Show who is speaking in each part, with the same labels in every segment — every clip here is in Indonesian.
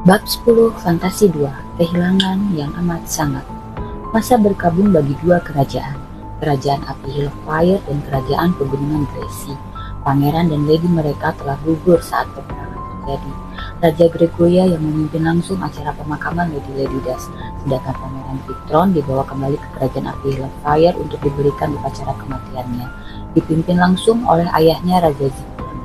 Speaker 1: Bab 10 Fantasi 2 Kehilangan yang amat sangat. Masa berkabung bagi dua kerajaan, Kerajaan Api Hillfire dan Kerajaan Pegunungan Gracie. Pangeran dan lady mereka telah gugur saat peperangan terjadi. Raja Gregoria yang memimpin langsung acara pemakaman Lady Das, sedangkan Pangeran Victron dibawa kembali ke Kerajaan Api Hillfire untuk diberikan upacara kematiannya, dipimpin langsung oleh ayahnya Raja Zictron.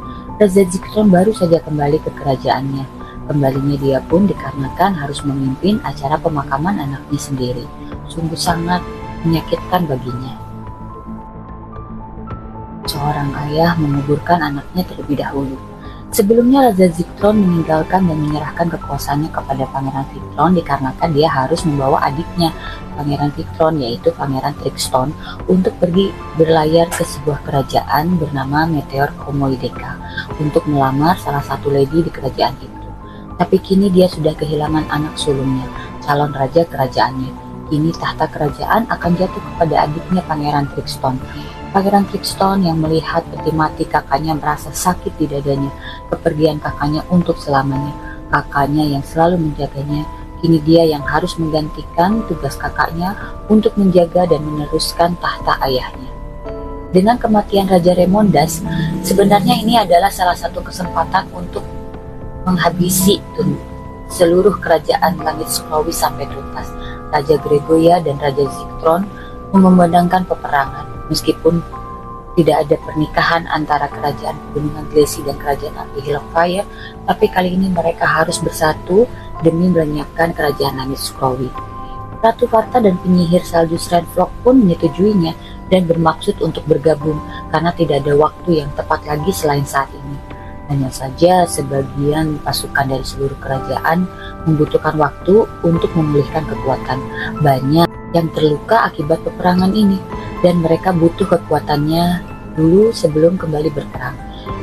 Speaker 1: Raja Zictron baru saja kembali ke kerajaannya. Kembalinya dia pun dikarenakan harus memimpin acara pemakaman anaknya sendiri. Sungguh sangat menyakitkan baginya. Seorang ayah menguburkan anaknya terlebih dahulu. Sebelumnya Raja Zictron meninggalkan dan menyerahkan kekuasaannya kepada Pangeran Victron dikarenakan dia harus membawa adiknya, Pangeran Victron yaitu Pangeran Trixton, untuk pergi berlayar ke sebuah kerajaan bernama Meteor Komoideka untuk melamar salah satu lady di kerajaan itu. Tapi kini dia sudah kehilangan anak sulungnya, calon raja kerajaannya. Kini tahta kerajaan akan jatuh kepada adiknya Pangeran Trixton. Pangeran Trixton yang melihat peti mati kakaknya merasa sakit di dadanya. Kepergian kakaknya untuk selamanya. Kakaknya yang selalu menjaganya, kini dia yang harus menggantikan tugas kakaknya untuk menjaga dan meneruskan tahta ayahnya. Dengan kematian Raja Remondas, sebenarnya ini adalah salah satu kesempatan untuk menghabisi seluruh kerajaan langit Surawi sampai tuntas. Raja Gregoria dan Raja Zictron memandangkan peperangan. Meskipun tidak ada pernikahan antara kerajaan Pegunungan Gracie dan kerajaan Api Hillfire, tapi kali ini mereka harus bersatu demi melenyapkan kerajaan langit Surawi. Ratu Varta dan penyihir salju Srenflock pun menyetujuinya dan bermaksud untuk bergabung karena tidak ada waktu yang tepat lagi selain saat ini. Hanya saja sebagian pasukan dari seluruh kerajaan membutuhkan waktu untuk memulihkan kekuatan. Banyak yang terluka akibat peperangan ini dan mereka butuh kekuatannya dulu sebelum kembali berperang.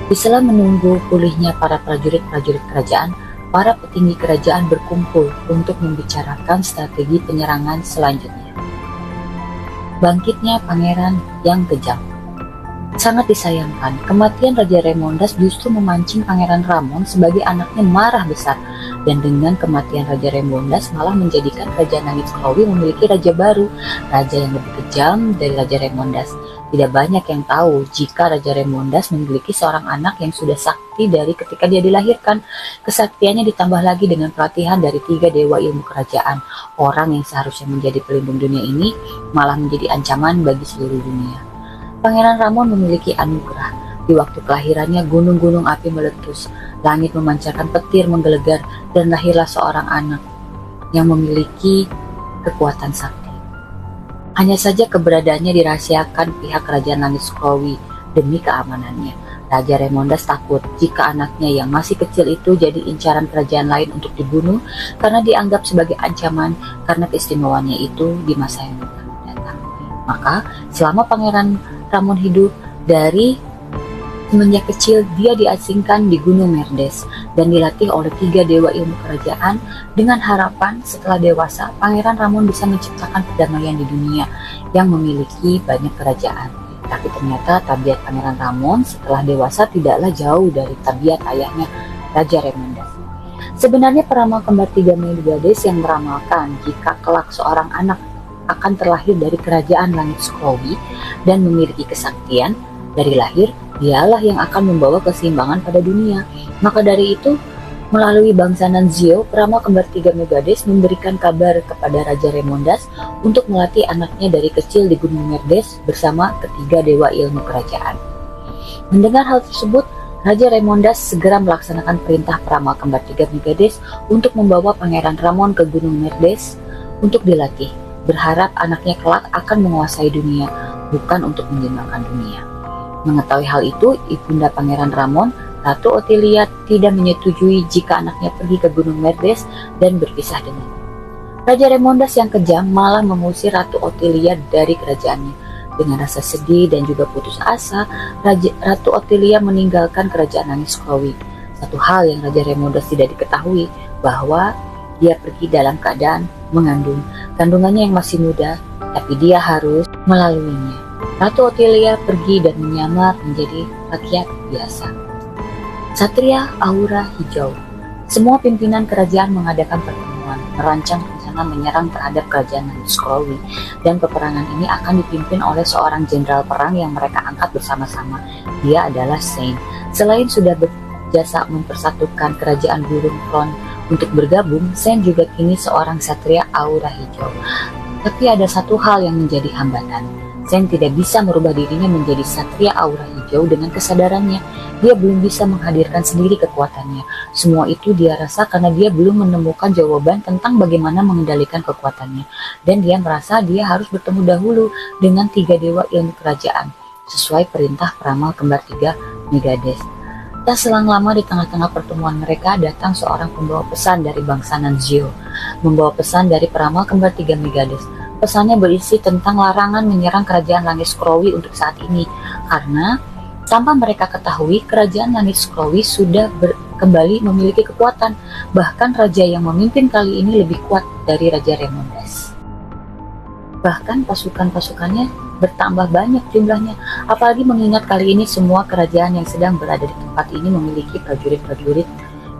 Speaker 1: Di sela menunggu pulihnya para prajurit-prajurit kerajaan, para petinggi kerajaan berkumpul untuk membicarakan strategi penyerangan selanjutnya. Bangkitnya pangeran yang kejam. Sangat disayangkan, kematian Raja Remondas justru memancing Pangeran Ramon sebagai anaknya marah besar, dan dengan kematian Raja Remondas malah menjadikan Kerajaan Langit Surawi memiliki raja baru, raja yang lebih kejam dari Raja Remondas. Tidak banyak yang tahu jika Raja Remondas memiliki seorang anak yang sudah sakti dari ketika dia dilahirkan. Kesaktiannya ditambah lagi dengan pelatihan dari 3 dewa ilmu kerajaan. Orang yang seharusnya menjadi pelindung dunia ini malah menjadi ancaman bagi seluruh dunia. Pangeran Ramon memiliki anugerah. Di waktu kelahirannya gunung-gunung api meletus, langit memancarkan petir menggelegar, dan lahirlah seorang anak yang memiliki kekuatan sakti. Hanya saja keberadaannya dirahasiakan pihak kerajaan langit Surawi demi keamanannya. Raja Remondas takut jika anaknya yang masih kecil itu jadi incaran kerajaan lain untuk dibunuh karena dianggap sebagai ancaman karena keistimewaannya itu di masa yang akan datang. Maka selama Pangeran Ramon hidup, dari semenjak kecil dia diasingkan di Gunung Merdes dan dilatih oleh 3 dewa ilmu kerajaan dengan harapan setelah dewasa Pangeran Ramon bisa menciptakan perdamaian di dunia yang memiliki banyak kerajaan. Tapi ternyata tabiat Pangeran Ramon setelah dewasa tidaklah jauh dari tabiat ayahnya Raja Remondas. Sebenarnya peramal kembar 3 Melgares yang meramalkan jika kelak seorang anak akan terlahir dari kerajaan langit Surawi dan memiliki kesaktian. Dari lahir, dialah yang akan membawa keseimbangan pada dunia. Maka dari itu, melalui bangsa Nanzio, peramal kembar 3 Megades memberikan kabar kepada Raja Remondas untuk melatih anaknya dari kecil di Gunung Merdes bersama ketiga dewa ilmu kerajaan. Mendengar hal tersebut, Raja Remondas segera melaksanakan perintah peramal kembar 3 Megades untuk membawa Pangeran Ramon ke Gunung Merdes untuk dilatih, berharap anaknya kelak akan menguasai dunia, bukan untuk menjinakkan dunia. Mengetahui hal itu, ibunda Pangeran Ramon, Ratu Otilia, tidak menyetujui jika anaknya pergi ke Gunung Merdes dan berpisah dengannya. Raja Remondas yang kejam malah mengusir Ratu Otilia dari kerajaannya. Dengan rasa sedih dan juga putus asa, Ratu Otilia meninggalkan kerajaan langit Surawi. Satu hal yang Raja Remondas tidak diketahui, bahwa dia pergi dalam keadaan mengandung. Kandungannya yang masih muda, tapi dia harus melaluinya. Ratu Otilia pergi dan menyamar menjadi rakyat biasa. Satria Aura Hijau. Semua pimpinan kerajaan mengadakan pertemuan, merancang rencana menyerang terhadap kerajaan Scrowi, dan peperangan ini akan dipimpin oleh seorang jenderal perang yang mereka angkat bersama-sama. Dia adalah Sain. Selain sudah berjasa mempersatukan kerajaan burung Klon untuk bergabung, Sain juga kini seorang satria aura hijau. Tapi ada satu hal yang menjadi hambatan. Sain tidak bisa merubah dirinya menjadi satria aura hijau dengan kesadarannya. Dia belum bisa menghadirkan sendiri kekuatannya. Semua itu dia rasa karena dia belum menemukan jawaban tentang bagaimana mengendalikan kekuatannya. Dan dia merasa dia harus bertemu dahulu dengan 3 dewa ilmu kerajaan, sesuai perintah peramal kembar 3 Megades. Tak selang lama di tengah-tengah pertemuan mereka datang seorang pembawa pesan dari bangsa Nanzio, membawa pesan dari peramal kembar 3 Megades. Pesannya berisi tentang larangan menyerang kerajaan langit Scrowi untuk saat ini, karena tanpa mereka ketahui kerajaan langit Scrowi sudah kembali memiliki kekuatan. Bahkan raja yang memimpin kali ini lebih kuat dari Raja Remondas. Bahkan pasukan-pasukannya bertambah banyak jumlahnya, apalagi mengingat kali ini semua kerajaan yang sedang berada di tempat ini memiliki prajurit-prajurit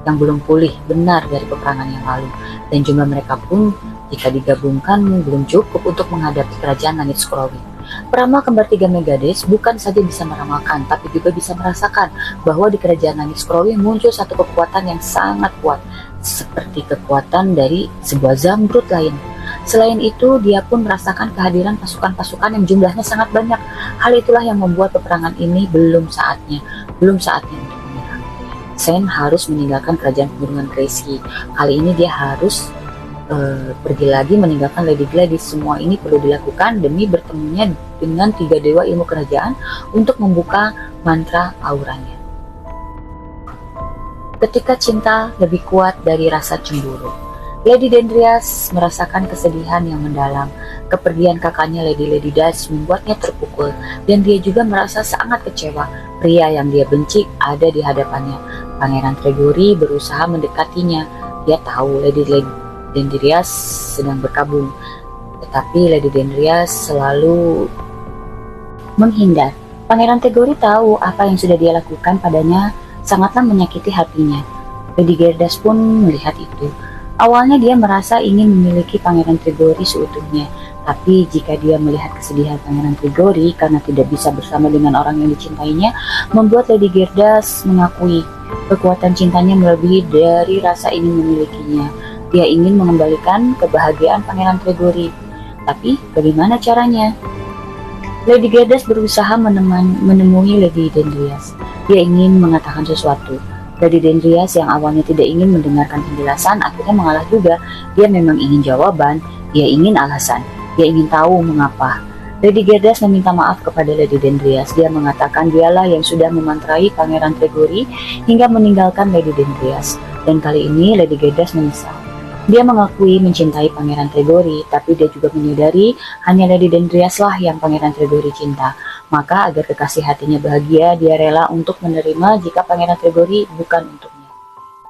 Speaker 1: yang belum pulih benar dari peperangan yang lalu, dan jumlah mereka pun jika digabungkan belum cukup untuk menghadapi kerajaan langit Scrowi. Peramal kembar 3 Megades bukan saja bisa meramalkan, tapi juga bisa merasakan bahwa di kerajaan langit Scrowi muncul satu kekuatan yang sangat kuat, seperti kekuatan dari sebuah zamrud lain. Selain itu, dia pun merasakan kehadiran pasukan-pasukan yang jumlahnya sangat banyak. Hal itulah yang membuat peperangan ini belum saatnya untuk menyerang. Sain harus meninggalkan kerajaan pegunungan Gracie. Kali ini dia harus pergi lagi meninggalkan Lady Gladys. Semua ini perlu dilakukan demi bertemunya dengan 3 dewa ilmu kerajaan untuk membuka mantra auranya. Ketika cinta lebih kuat dari rasa cemburu, Lady Dendrias merasakan kesedihan yang mendalam. Kepergian kakaknya Lady Dash membuatnya terpukul, dan dia juga merasa sangat kecewa. Pria yang dia benci ada di hadapannya. Pangeran Gregory berusaha mendekatinya. Dia tahu Lady Dendrias sedang berkabung, tetapi Lady Dendrias selalu menghindar. Pangeran Gregory tahu apa yang sudah dia lakukan padanya sangatlah menyakiti hatinya. Lady Gerdas pun melihat itu. Awalnya dia merasa ingin memiliki Pangeran Gregory seutuhnya, tapi jika dia melihat kesedihan Pangeran Gregory karena tidak bisa bersama dengan orang yang dicintainya, membuat Lady Gerdas mengakui kekuatan cintanya melebihi dari rasa ingin memilikinya. Dia ingin mengembalikan kebahagiaan Pangeran Gregory, tapi bagaimana caranya? Lady Gerdas berusaha menemui Lady Dendrias. Dia ingin mengatakan sesuatu. Lady Dendrias yang awalnya tidak ingin mendengarkan penjelasan akhirnya mengalah juga. Dia memang ingin jawaban, dia ingin alasan, dia ingin tahu mengapa. Lady Gerdas meminta maaf kepada Lady Dendrias. Dia mengatakan dialah yang sudah memantrai Pangeran Gregory hingga meninggalkan Lady Dendrias. Dan kali ini Lady Gerdas menyesal. Dia mengakui mencintai Pangeran Gregory, tapi dia juga menyadari hanya Lady Dendrias lah yang Pangeran Gregory cinta. Maka agar kekasih hatinya bahagia, dia rela untuk menerima jika Pangeran Gregory bukan untuknya.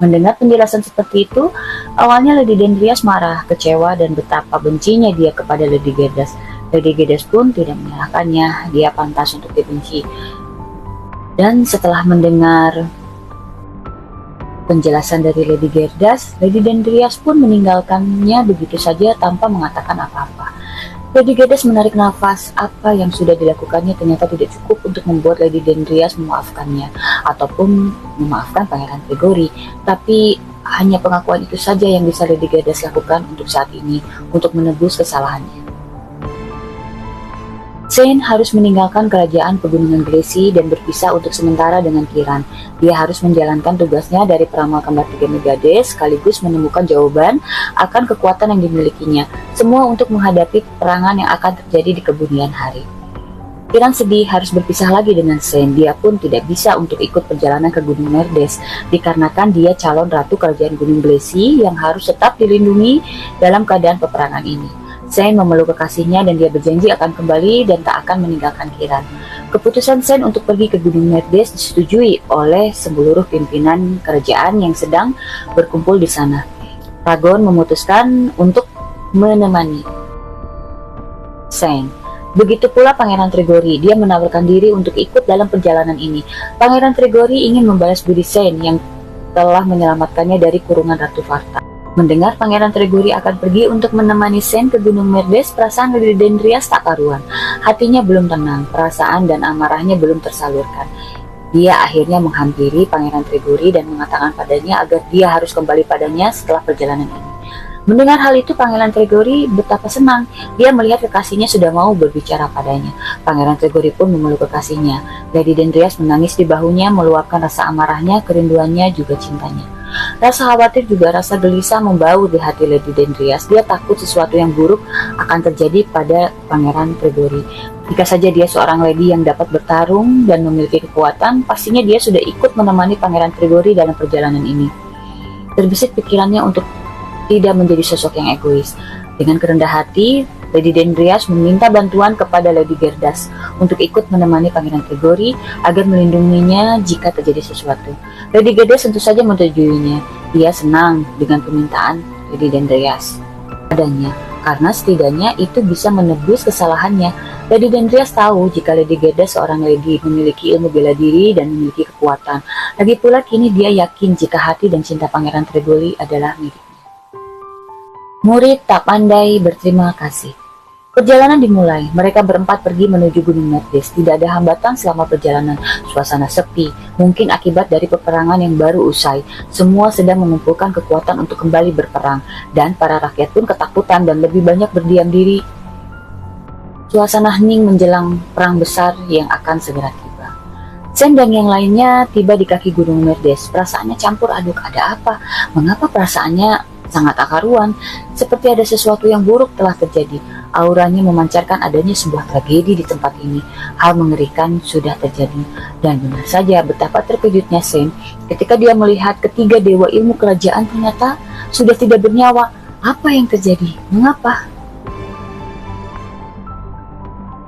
Speaker 1: Mendengar penjelasan seperti itu, awalnya Lady Dendrias marah, kecewa, dan betapa bencinya dia kepada Lady Gerdas. Lady Gerdas pun tidak menyalahkannya, dia pantas untuk dibenci. Dan setelah mendengar penjelasan dari Lady Gerdas, Lady Dendrias pun meninggalkannya begitu saja tanpa mengatakan apa-apa. Lady Gerdas menarik nafas. Apa yang sudah dilakukannya ternyata tidak cukup untuk membuat Lady Dendrias memaafkannya ataupun memaafkan Pangeran Gregory. Tapi hanya pengakuan itu saja yang bisa Lady Gerdas lakukan untuk saat ini, untuk menebus kesalahannya. Sain harus meninggalkan kerajaan pegunungan Gracie dan berpisah untuk sementara dengan Kiran. Dia harus menjalankan tugasnya dari peramal kembar 3 Megades sekaligus menemukan jawaban akan kekuatan yang dimilikinya. Semua untuk menghadapi peperangan yang akan terjadi di kemudian hari. Kiran sedih harus berpisah lagi dengan Sain. Dia pun tidak bisa untuk ikut perjalanan ke Gunung Merdes dikarenakan dia calon ratu kerajaan Gunung Gracie yang harus tetap dilindungi dalam keadaan peperangan ini. Sain memeluk kekasihnya dan dia berjanji akan kembali dan tak akan meninggalkan Kiran. Keputusan Sain untuk pergi ke Gunung Merdes disetujui oleh seluruh pimpinan kerajaan yang sedang berkumpul di sana. Ragon memutuskan untuk menemani Sain. Begitu pula Pangeran Gregory, dia menawarkan diri untuk ikut dalam perjalanan ini. Pangeran Gregory ingin membalas budi Sain yang telah menyelamatkannya dari kurungan Ratu Varta. Mendengar Pangeran Treguri akan pergi untuk menemani Sen ke Gunung Merdes, perasaan Lady Dendrias tak karuan. Hatinya belum tenang, perasaan dan amarahnya belum tersalurkan. Dia akhirnya menghampiri Pangeran Treguri dan mengatakan padanya agar dia harus kembali padanya setelah perjalanan ini. Mendengar hal itu, Pangeran Treguri betapa senang. Dia melihat kekasihnya sudah mau berbicara padanya. Pangeran Treguri pun memeluk kekasihnya. Lady Dendrias menangis di bahunya, meluapkan rasa amarahnya, kerinduannya, juga cintanya. Rasa khawatir juga rasa gelisah membaur di hati Lady Dendrias. Dia takut sesuatu yang buruk akan terjadi pada Pangeran Treguri. Jika saja dia seorang lady yang dapat bertarung dan memiliki kekuatan, pastinya dia sudah ikut menemani Pangeran Treguri dalam perjalanan ini. Terbesit pikirannya untuk tidak menjadi sosok yang egois. Dengan kerendah hati, Lady Dendrias meminta bantuan kepada Lady Gerdas untuk ikut menemani Pangeran Treguri agar melindunginya jika terjadi sesuatu. Lady Gerdas tentu saja menyetujuinya. Dia senang dengan permintaan Lady Dendrias padanya, karena setidaknya itu bisa menebus kesalahannya. Lady Dendrias tahu jika Lady Gerdas seorang lady memiliki ilmu bela diri dan memiliki kekuatan. Lagi pula kini dia yakin jika hati dan cinta Pangeran Treguri adalah miliknya. Murid tak pandai berterima kasih. Perjalanan dimulai. Mereka berempat pergi menuju Gunung Merdes. Tidak ada hambatan selama perjalanan. Suasana sepi, mungkin akibat dari peperangan yang baru usai. Semua sedang mengumpulkan kekuatan untuk kembali berperang, dan para rakyat pun ketakutan dan lebih banyak berdiam diri. Suasana hening menjelang perang besar yang akan segera tiba. Sen dan yang lainnya tiba di kaki Gunung Merdes. Perasaannya campur aduk. Ada apa? Mengapa perasaannya sangat tak karuan? Seperti ada sesuatu yang buruk telah terjadi. Auranya memancarkan adanya sebuah tragedi di tempat ini. Hal mengerikan sudah terjadi. Dan benar saja betapa terkejutnya Sen ketika dia melihat ketiga dewa ilmu kerajaan ternyata sudah tidak bernyawa. Apa yang terjadi? Mengapa?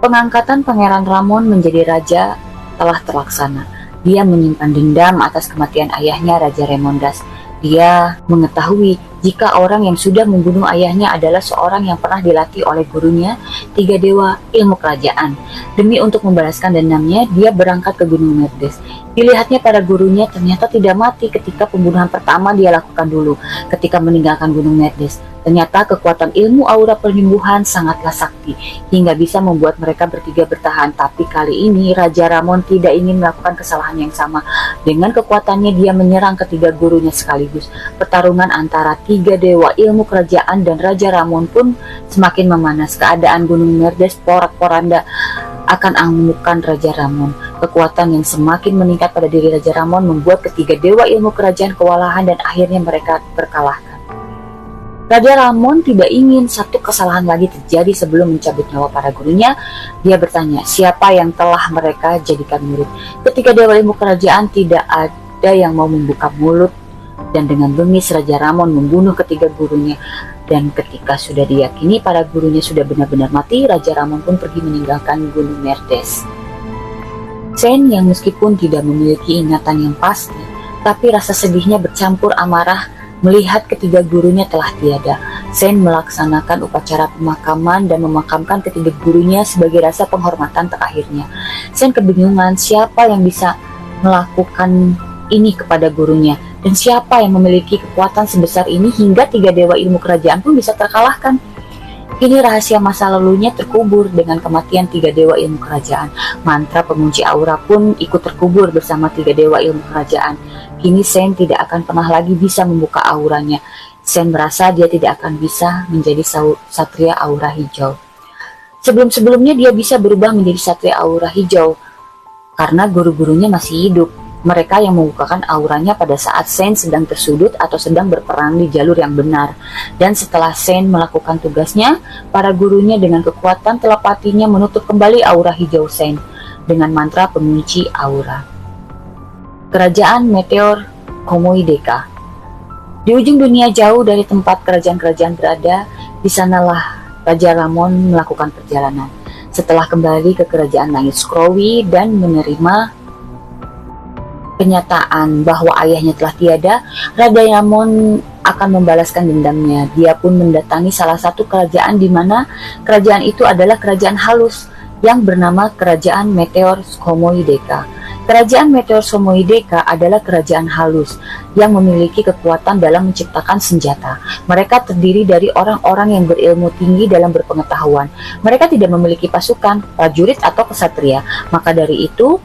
Speaker 1: Pengangkatan Pangeran Ramon menjadi raja telah terlaksana. Dia menyimpan dendam atas kematian ayahnya, Raja Remondas. Dia mengetahui jika orang yang sudah membunuh ayahnya adalah seorang yang pernah dilatih oleh gurunya, tiga dewa ilmu kerajaan. Demi untuk membalaskan dendamnya, dia berangkat ke Gunung Merdes. Dilihatnya pada gurunya ternyata tidak mati ketika pembunuhan pertama dia lakukan dulu, ketika meninggalkan Gunung Merdes. Ternyata kekuatan ilmu aura penyembuhan sangatlah sakti, hingga bisa membuat mereka bertiga bertahan. Tapi kali ini Raja Ramon tidak ingin melakukan kesalahan yang sama. Dengan kekuatannya dia menyerang ketiga gurunya sekaligus. Pertarungan antara tiga dewa ilmu kerajaan dan Raja Ramon pun semakin memanas. Keadaan Gunung Merdes porak-poranda akan amukan Raja Ramon. Kekuatan yang semakin meningkat pada diri Raja Ramon membuat ketiga dewa ilmu kerajaan kewalahan dan akhirnya mereka terkalahkan. Raja Ramon tidak ingin satu kesalahan lagi terjadi sebelum mencabut nyawa para gurunya. Dia bertanya, siapa yang telah mereka jadikan murid? Ketika dewa ilmu kerajaan tidak ada yang mau membuka mulut, dan dengan bengis Raja Ramon membunuh ketiga gurunya. Dan ketika sudah diyakini para gurunya sudah benar-benar mati, Raja Ramon pun pergi meninggalkan Gunung Merdes. Sen yang meskipun tidak memiliki ingatan yang pasti, tapi rasa sedihnya bercampur amarah melihat ketiga gurunya telah tiada. Sen melaksanakan upacara pemakaman dan memakamkan ketiga gurunya sebagai rasa penghormatan terakhirnya. Sen kebingungan siapa yang bisa melakukan ini kepada gurunya, dan siapa yang memiliki kekuatan sebesar ini hingga tiga dewa ilmu kerajaan pun bisa terkalahkan. Kini rahasia masa lalunya terkubur dengan kematian tiga dewa ilmu kerajaan. Mantra pengunci aura pun ikut terkubur bersama tiga dewa ilmu kerajaan. Kini Sen tidak akan pernah lagi bisa membuka auranya. Sen merasa dia tidak akan bisa menjadi satria aura hijau. Sebelum-sebelumnya dia bisa berubah menjadi satria aura hijau karena guru-gurunya masih hidup. Mereka yang membukakan auranya pada saat Sen sedang tersudut atau sedang berperang di jalur yang benar. Dan setelah Sen melakukan tugasnya, para gurunya dengan kekuatan telepatinya menutup kembali aura hijau Sen dengan mantra pengunci aura. Kerajaan Meteor Komoideka. Di ujung dunia jauh dari tempat kerajaan-kerajaan berada, di sanalah Raja Ramon melakukan perjalanan. Setelah kembali ke kerajaan langit Scrowi dan menerima kenyataan bahwa ayahnya telah tiada, Raja Ramon akan membalaskan dendamnya. Dia pun mendatangi salah satu kerajaan di mana kerajaan itu adalah kerajaan halus yang bernama Kerajaan Meteor Komoideka. Kerajaan Meteor Komoideka adalah kerajaan halus yang memiliki kekuatan dalam menciptakan senjata. Mereka terdiri dari orang-orang yang berilmu tinggi dalam berpengetahuan. Mereka tidak memiliki pasukan, prajurit, atau kesatria. Maka dari itu,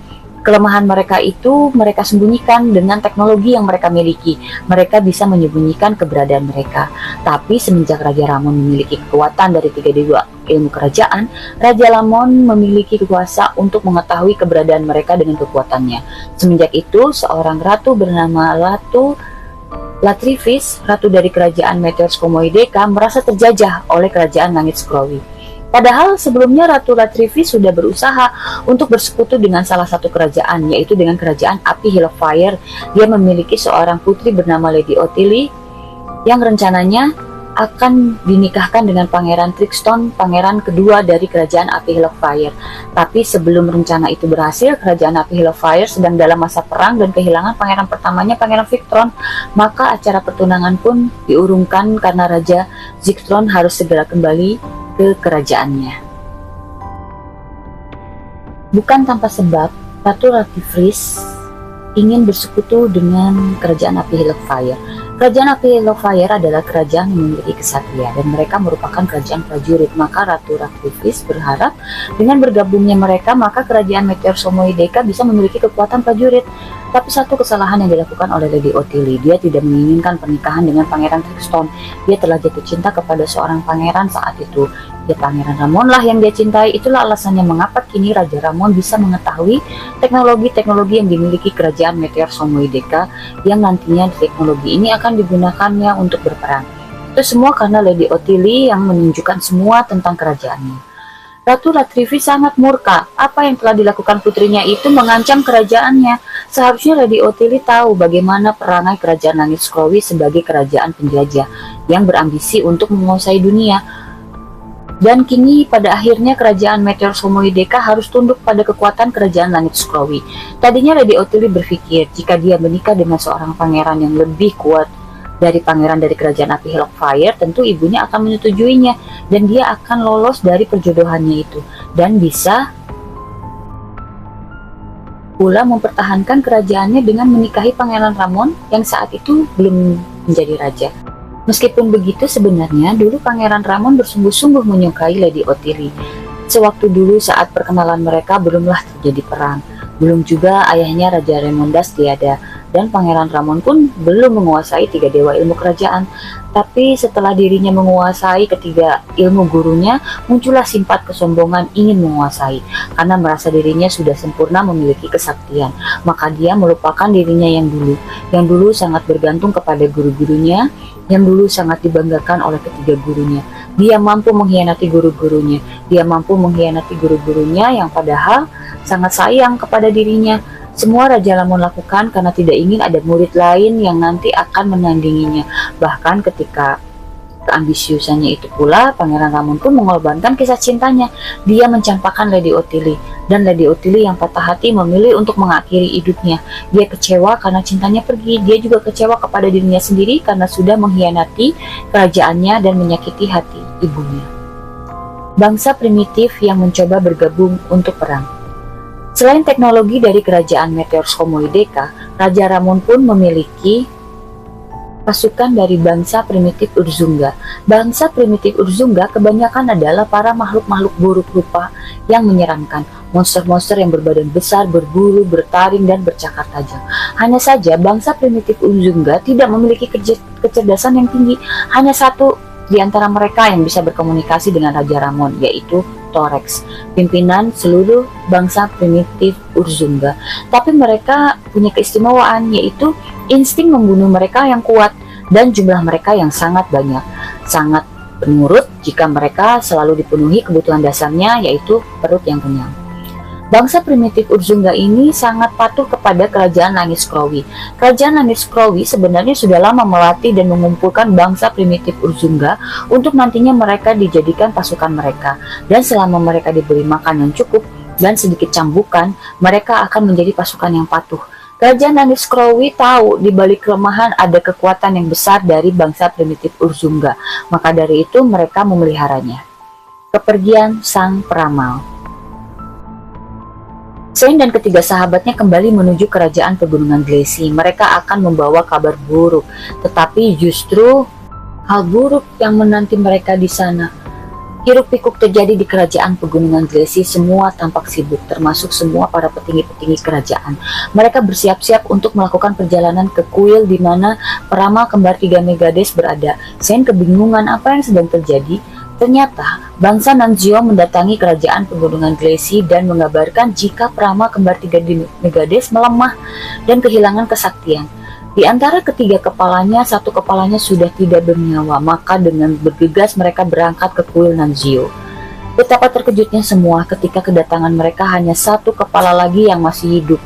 Speaker 1: kelemahan mereka itu mereka sembunyikan dengan teknologi yang mereka miliki. Mereka bisa menyembunyikan keberadaan mereka. Tapi semenjak Raja Ramon memiliki kekuatan dari 3 dewa ilmu kerajaan, Raja Lamon memiliki kuasa untuk mengetahui keberadaan mereka dengan kekuatannya. Semenjak itu, seorang ratu bernama Ratu Latrivis, ratu dari kerajaan Meteors Komoedeka, merasa terjajah oleh kerajaan Langit Scrowi. Padahal sebelumnya Ratu Latrivis sudah berusaha untuk bersekutu dengan salah satu kerajaan, yaitu dengan kerajaan api Hill of Fire. Dia memiliki seorang putri bernama Lady Ottilie yang rencananya akan dinikahkan dengan Pangeran Trickstone, pangeran kedua dari kerajaan api Hill of Fire. Tapi sebelum rencana itu berhasil, kerajaan api Hill of Fire sedang dalam masa perang dan kehilangan pangeran pertamanya, Pangeran Victron. Maka acara pertunangan pun diurungkan karena Raja Zictron harus segera kembali ke kerajaannya. Bukan tanpa sebab, Ratu Latrivis ingin bersekutu dengan kerajaan api Hill of Fire. Kerajaan api Hill of Fire adalah kerajaan yang memiliki kesatria dan mereka merupakan kerajaan prajurit. Maka Ratu Latrivis berharap dengan bergabungnya mereka, maka kerajaan Meteors Komoedeka bisa memiliki kekuatan prajurit. Tapi satu kesalahan yang dilakukan oleh Lady Ottilie, dia tidak menginginkan pernikahan dengan Pangeran Trickstone. Dia telah jatuh cinta kepada seorang pangeran saat itu. Ya, Pangeran Ramon lah yang dia cintai. Itulah alasannya mengapa kini Raja Ramon bisa mengetahui teknologi-teknologi yang dimiliki kerajaan Meteors Komoedeka, yang nantinya teknologi ini akan digunakannya untuk berperang. Itu semua karena Lady Ottilie yang menunjukkan semua tentang kerajaannya. Ratu Latrivis sangat murka. Apa yang telah dilakukan putrinya itu mengancam kerajaannya. Seharusnya Lady Ottilie tahu bagaimana perangai kerajaan Langit Scrowi sebagai kerajaan penjajah yang berambisi untuk menguasai dunia. Dan kini pada akhirnya kerajaan Meteors Komoedeka harus tunduk pada kekuatan kerajaan Langit Scrowi. Tadinya Lady Ottilie berpikir jika dia menikah dengan seorang pangeran yang lebih kuat dari pangeran dari kerajaan api Hill of Fire, tentu ibunya akan menyetujuinya dan dia akan lolos dari perjodohannya itu dan bisa pula mempertahankan kerajaannya dengan menikahi Pangeran Ramon yang saat itu belum menjadi raja. Meskipun begitu, sebenarnya dulu Pangeran Ramon bersungguh-sungguh menyukai Lady Ottilie. Sewaktu dulu saat perkenalan mereka belumlah terjadi perang. Belum juga ayahnya Raja Remondas tiada, dan Pangeran Ramon pun belum menguasai 3 dewa ilmu kerajaan. Tapi setelah dirinya menguasai ketiga ilmu gurunya, muncullah sifat kesombongan ingin menguasai. Karena merasa dirinya sudah sempurna memiliki kesaktian, maka dia melupakan dirinya yang dulu sangat bergantung kepada guru-gurunya, yang dulu sangat dibanggakan oleh ketiga gurunya. Dia mampu mengkhianati guru-gurunya, yang padahal sangat sayang kepada dirinya. Semua Raja Lamon lakukan karena tidak ingin ada murid lain yang nanti akan menandinginya. Bahkan ketika keambisiusannya itu pula, Pangeran Ramon pun mengorbankan kisah cintanya. Dia mencampakkan Lady Ottilie, dan Lady Ottilie yang patah hati memilih untuk mengakhiri hidupnya. Dia kecewa karena cintanya pergi. Dia juga kecewa kepada dirinya sendiri karena sudah mengkhianati kerajaannya dan menyakiti hati ibunya. Bangsa primitif yang mencoba bergabung untuk perang. Selain teknologi dari kerajaan Meteors Komoedeka, Raja Ramon pun memiliki pasukan dari bangsa primitif Urzunga. Bangsa primitif Urzunga kebanyakan adalah para makhluk-makhluk buruk rupa yang menyeramkan. Monster-monster yang berbadan besar, berbulu, bertaring, dan bercakar tajam. Hanya saja bangsa primitif Urzunga tidak memiliki kecerdasan yang tinggi. Hanya satu di antara mereka yang bisa berkomunikasi dengan Raja Ramon, yaitu Thorax, pimpinan seluruh bangsa primitif Urzunga. Tapi mereka punya keistimewaan, yaitu insting membunuh mereka yang kuat dan jumlah mereka yang sangat banyak. Sangat penurut jika mereka selalu dipenuhi kebutuhan dasarnya, yaitu perut yang kenyang. Bangsa primitif Urzunga ini sangat patuh kepada kerajaan Langit Scrowi. Kerajaan Langit Scrowi sebenarnya sudah lama melatih dan mengumpulkan bangsa primitif Urzunga untuk nantinya mereka dijadikan pasukan mereka. Dan selama mereka diberi makan yang cukup dan sedikit cambukan, mereka akan menjadi pasukan yang patuh. Kerajaan Langit Scrowi tahu di balik kelemahan ada kekuatan yang besar dari bangsa primitif Urzunga. Maka dari itu mereka memeliharanya. Kepergian Sang Peramal. Shane dan ketiga sahabatnya kembali menuju kerajaan pegunungan Gleisi. Mereka akan membawa kabar buruk, tetapi justru hal buruk yang menanti mereka di sana. Hiruk-pikuk terjadi di kerajaan pegunungan Gleisi. Semua tampak sibuk, termasuk semua para petinggi-petinggi kerajaan. Mereka bersiap-siap untuk melakukan perjalanan ke kuil di mana peramal kembar tiga Megades berada. Shane kebingungan apa yang sedang terjadi. Ternyata bangsa Nanzio mendatangi kerajaan pegunungan Gleisi dan mengabarkan jika peramal kembar tiga Megades melemah dan kehilangan kesaktian. Di antara ketiga kepalanya, satu kepalanya sudah tidak bernyawa, maka dengan bergegas mereka berangkat ke kuil Nanzio. Betapa terkejutnya semua ketika kedatangan mereka hanya satu kepala lagi yang masih hidup,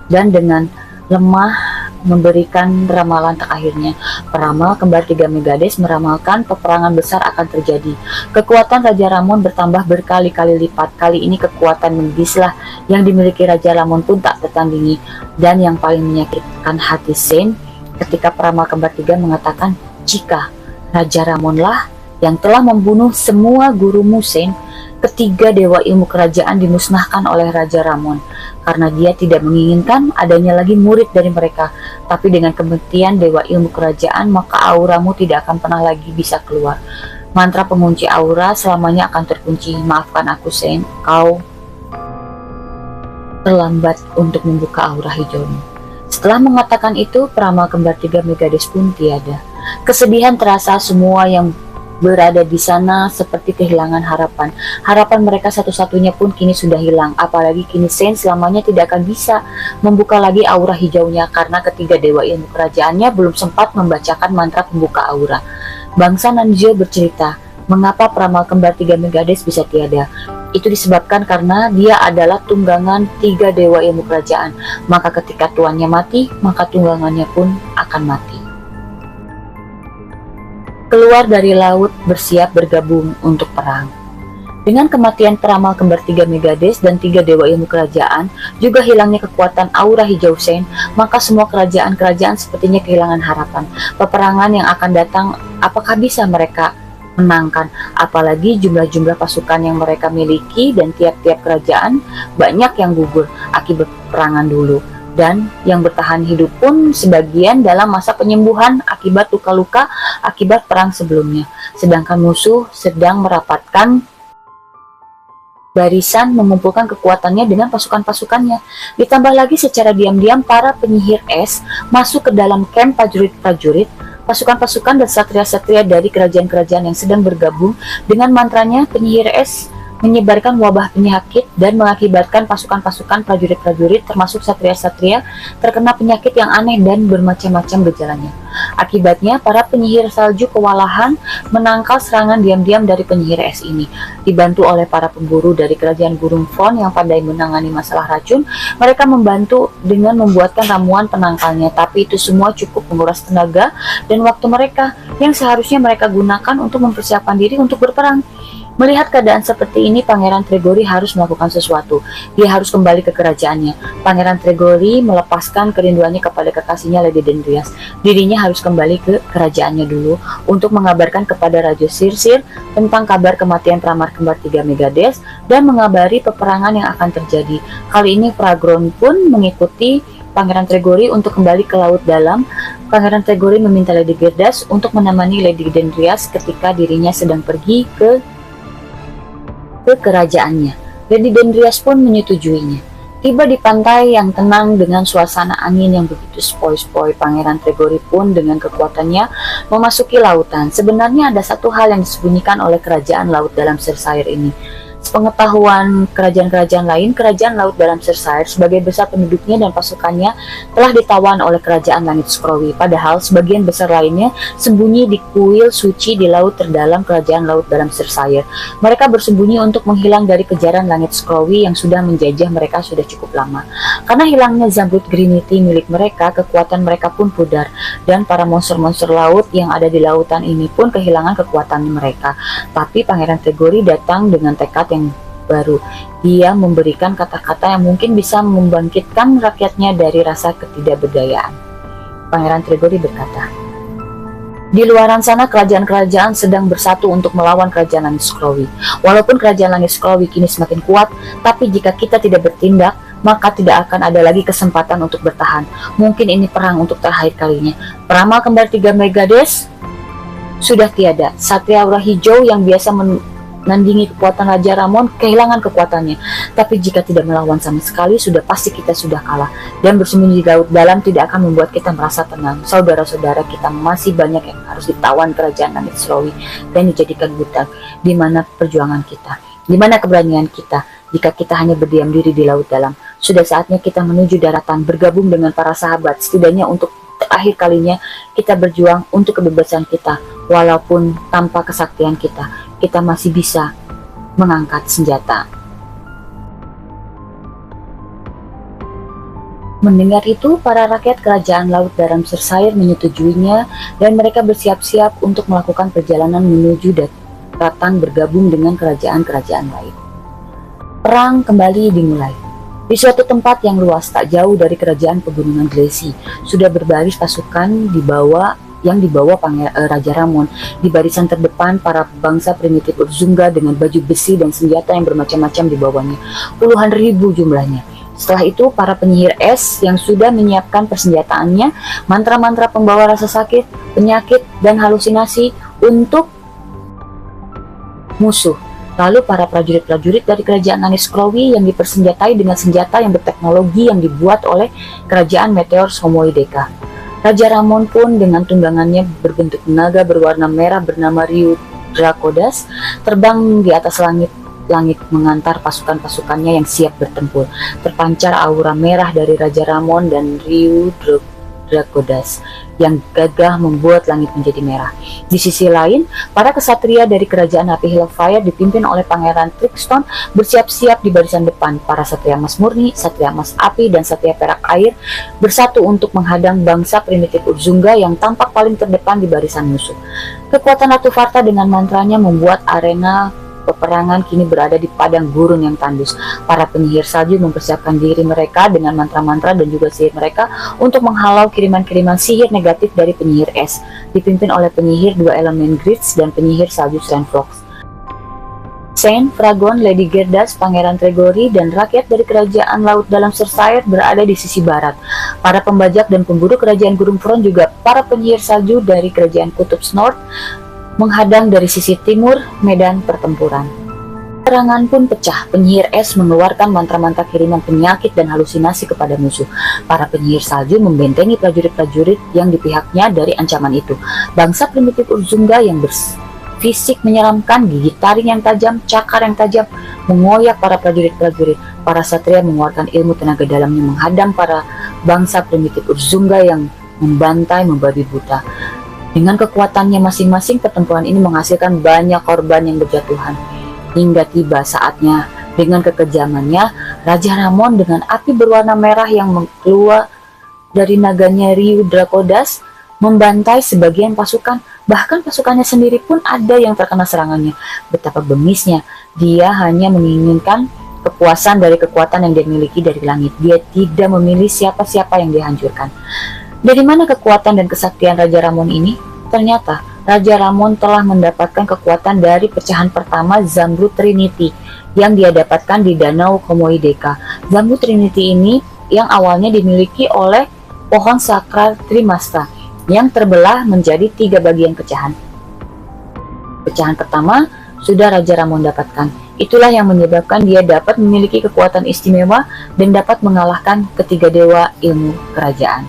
Speaker 1: dan dengan lemah memberikan ramalan terakhirnya. Peramal kembar tiga Megades meramalkan peperangan besar akan terjadi. Kekuatan Raja Ramon bertambah berkali-kali lipat. Kali ini kekuatan medislah yang dimiliki Raja Ramon pun tak tertandingi. Dan yang paling menyakitkan hati Shane ketika peramal kembar tiga mengatakan jika Raja Ramonlah yang telah membunuh semua gurumu Shane. Ketiga dewa ilmu kerajaan dimusnahkan oleh Raja Ramon karena dia tidak menginginkan adanya lagi murid dari mereka. Tapi dengan kematian dewa ilmu kerajaan, maka auramu tidak akan pernah lagi bisa keluar. Mantra pengunci aura selamanya akan terkunci. Maafkan aku Shane, kau terlambat untuk membuka aura hijaumu. Setelah mengatakan itu, peramal kembar tiga Megades pun tiada. Kesedihan terasa semua yang berada di sana seperti kehilangan harapan. Harapan mereka satu-satunya pun kini sudah hilang. Apalagi kini Shane selamanya tidak akan bisa membuka lagi aura hijaunya karena ketiga dewa ilmu kerajaannya belum sempat membacakan mantra pembuka aura. Bangsa Nanzio bercerita mengapa peramal kembar tiga Megades bisa tiada. Itu disebabkan karena dia adalah tunggangan tiga dewa ilmu kerajaan. Maka ketika tuannya mati, maka tunggangannya pun akan mati. Keluar dari laut bersiap bergabung untuk perang. Dengan kematian peramal kembar tiga Megades dan tiga dewa ilmu kerajaan, juga hilangnya kekuatan aura hijau Shane, maka semua kerajaan-kerajaan sepertinya kehilangan harapan. Peperangan yang akan datang, apakah bisa mereka menangkan? Apalagi jumlah-jumlah pasukan yang mereka miliki dan tiap-tiap kerajaan banyak yang gugur akibat peperangan dulu. Dan yang bertahan hidup pun sebagian dalam masa penyembuhan akibat luka-luka akibat perang sebelumnya. Sedangkan musuh sedang merapatkan barisan mengumpulkan kekuatannya dengan pasukan-pasukannya. Ditambah lagi secara diam-diam para penyihir es masuk ke dalam camp prajurit-prajurit, pasukan-pasukan dan satria-satria dari kerajaan-kerajaan yang sedang bergabung. Dengan mantranya, penyihir es menyebarkan wabah penyakit dan mengakibatkan pasukan-pasukan prajurit-prajurit termasuk satria-satria terkena penyakit yang aneh dan bermacam-macam gejalanya. Akibatnya, para penyihir salju kewalahan menangkal serangan diam-diam dari penyihir es ini. Dibantu oleh para pemburu dari kerajaan Gurun Fon yang pandai menangani masalah racun, mereka membantu dengan membuatkan ramuan penangkalnya. Tapi itu semua cukup menguras tenaga dan waktu mereka yang seharusnya mereka gunakan untuk mempersiapkan diri untuk berperang. Melihat keadaan seperti ini, Pangeran Tregori harus melakukan sesuatu. Dia harus kembali ke kerajaannya. Pangeran Tregori melepaskan kerinduannya kepada kekasihnya Lady Dendrias. Dirinya harus kembali ke kerajaannya dulu untuk mengabarkan kepada Raja Sirsir tentang kabar kematian peramal kembar tiga Megades dan mengabari peperangan yang akan terjadi. Kali ini Pragron pun mengikuti Pangeran Tregori untuk kembali ke laut dalam. Pangeran Tregori meminta Lady Gerdas untuk menemani Lady Dendrias ketika dirinya sedang pergi ke kerajaannya. Lady Dendrias pun menyetujuinya. Tiba di pantai yang tenang dengan suasana angin yang begitu sepoi-sepoi, Pangeran Tregori pun dengan kekuatannya memasuki lautan. Sebenarnya ada satu hal yang disembunyikan oleh kerajaan laut dalam Cersei ini. Sepengetahuan kerajaan-kerajaan lain, kerajaan laut dalam Cersei sebagai besar penduduknya dan pasukannya telah ditawan oleh kerajaan langit Scrowi. Padahal sebagian besar lainnya sembunyi di kuil suci di laut terdalam kerajaan laut dalam Cersei. Mereka bersembunyi untuk menghilang dari kejaran langit Scrowi yang sudah menjajah mereka sudah cukup lama. Karena hilangnya Zamrud Grinity milik mereka, kekuatan mereka pun pudar dan para monster-monster laut yang ada di lautan ini pun kehilangan kekuatan mereka. Tapi Pangeran Tregori datang dengan tekad yang baru. Dia memberikan kata-kata yang mungkin bisa membangkitkan rakyatnya dari rasa ketidakberdayaan. Pangeran Tregori berkata, "Di luaran sana kerajaan-kerajaan sedang bersatu untuk melawan kerajaan langit Scrowi. Walaupun kerajaan langit Scrowi kini semakin kuat, tapi jika kita tidak bertindak, maka tidak akan ada lagi kesempatan untuk bertahan. Mungkin ini perang untuk terakhir kalinya. Peramal kembar 3 Megades sudah tiada. Satria aura hijau yang biasa menandingi kekuatan Raja Ramon kehilangan kekuatannya. Tapi jika tidak melawan sama sekali, sudah pasti kita sudah kalah. Dan bersembunyi di laut dalam tidak akan membuat kita merasa tenang. Saudara-saudara, kita masih banyak yang harus ditawan kerajaan langit Surawi dan dijadikan budak. Di mana perjuangan kita? Di mana keberanian kita? Jika kita hanya berdiam diri di laut dalam, sudah saatnya kita menuju daratan, bergabung dengan para sahabat, setidaknya untuk terakhir kalinya kita berjuang untuk kebebasan kita. Walaupun tanpa kesaktian kita masih bisa mengangkat senjata. Mendengar itu, para rakyat kerajaan Laut Dalam Sersair menyetujuinya dan mereka bersiap-siap untuk melakukan perjalanan menuju daratan bergabung dengan kerajaan-kerajaan lain. Perang kembali dimulai. Di suatu tempat yang luas tak jauh dari kerajaan pegunungan Glesi, sudah berbaris pasukan yang dibawa Raja Ramon. Di barisan terdepan, para bangsa primitif Urzunga dengan baju besi dan senjata yang bermacam-macam di bawahnya. Puluhan ribu jumlahnya. Setelah itu, para penyihir es yang sudah menyiapkan persenjataannya, mantra-mantra pembawa rasa sakit, penyakit, dan halusinasi untuk musuh. Lalu para prajurit-prajurit dari kerajaan langit Surawi yang dipersenjatai dengan senjata yang berteknologi yang dibuat oleh kerajaan Meteor Homoideka. Raja Ramon pun dengan tunggangannya berbentuk naga berwarna merah bernama Ryu Dracodas terbang di atas langit mengantar pasukan-pasukannya yang siap bertempur. Terpancar aura merah dari Raja Ramon dan Ryu Dracodas yang gagah membuat langit menjadi merah. Di sisi lain, para kesatria dari kerajaan api Hellfire dipimpin oleh Pangeran Trickston bersiap-siap di barisan depan. Para satria emas murni, satria emas api, dan satria perak air bersatu untuk menghadang bangsa primitif Urzunga yang tampak paling terdepan di barisan musuh. Kekuatan Ratu Varta dengan mantranya membuat arena peperangan kini berada di padang gurun yang tandus. Para penyihir salju mempersiapkan diri mereka dengan mantra-mantra dan juga sihir mereka untuk menghalau kiriman-kiriman sihir negatif dari penyihir es, dipimpin oleh penyihir 2 elemen Grids dan penyihir salju Sandfox. Saint, Fragon, Lady Gerdas, Pangeran Tregori, dan rakyat dari kerajaan Laut Dalam Sersair berada di sisi barat. Para pembajak dan pemburu kerajaan Gurun Front juga para penyihir salju dari kerajaan Kutub North menghadang dari sisi timur medan pertempuran. Serangan pun pecah. Penyihir es mengeluarkan mantra-mantra kiriman penyakit dan halusinasi kepada musuh. Para penyihir salju membentengi prajurit-prajurit yang di pihaknya dari ancaman itu. Bangsa primitif Urzunga yang fisik menyeramkan, gigi taring yang tajam, cakar yang tajam, mengoyak para prajurit-prajurit. Para satria mengeluarkan ilmu tenaga dalamnya menghadang para bangsa primitif Urzunga yang membantai, membabi buta. Dengan kekuatannya masing-masing, pertempuran ini menghasilkan banyak korban yang berjatuhan. Hingga tiba saatnya, dengan kekejamannya, Raja Ramon dengan api berwarna merah yang keluar dari naganya Ryu Dracodas membantai sebagian pasukan. Bahkan pasukannya sendiri pun ada yang terkena serangannya. Betapa bengisnya, dia hanya menginginkan kepuasan dari kekuatan yang dia miliki dari langit. Dia tidak memilih siapa-siapa yang dihancurkan. Dari mana kekuatan dan kesaktian Raja Ramon ini? Ternyata Raja Ramon telah mendapatkan kekuatan dari pecahan pertama Zamrud Trinity yang dia dapatkan di Danau Homoideka. Zamrud Trinity ini yang awalnya dimiliki oleh pohon sakral Trimasta yang terbelah menjadi 3 bagian pecahan. Pecahan pertama sudah Raja Ramon dapatkan. Itulah yang menyebabkan dia dapat memiliki kekuatan istimewa dan dapat mengalahkan ketiga dewa ilmu kerajaan.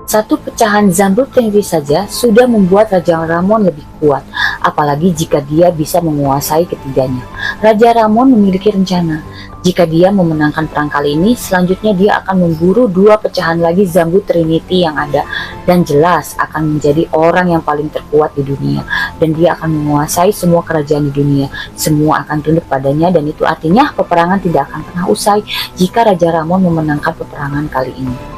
Speaker 1: Satu pecahan Zamrud Trinity saja sudah membuat Raja Ramon lebih kuat, apalagi jika dia bisa menguasai ketiganya. Raja Ramon memiliki rencana. Jika dia memenangkan perang kali ini, selanjutnya dia akan memburu 2 pecahan lagi Zamrud Trinity yang ada, dan jelas akan menjadi orang yang paling terkuat di dunia, dan dia akan menguasai semua kerajaan di dunia. Semua akan tunduk padanya, dan itu artinya peperangan tidak akan pernah usai jika Raja Ramon memenangkan peperangan kali ini.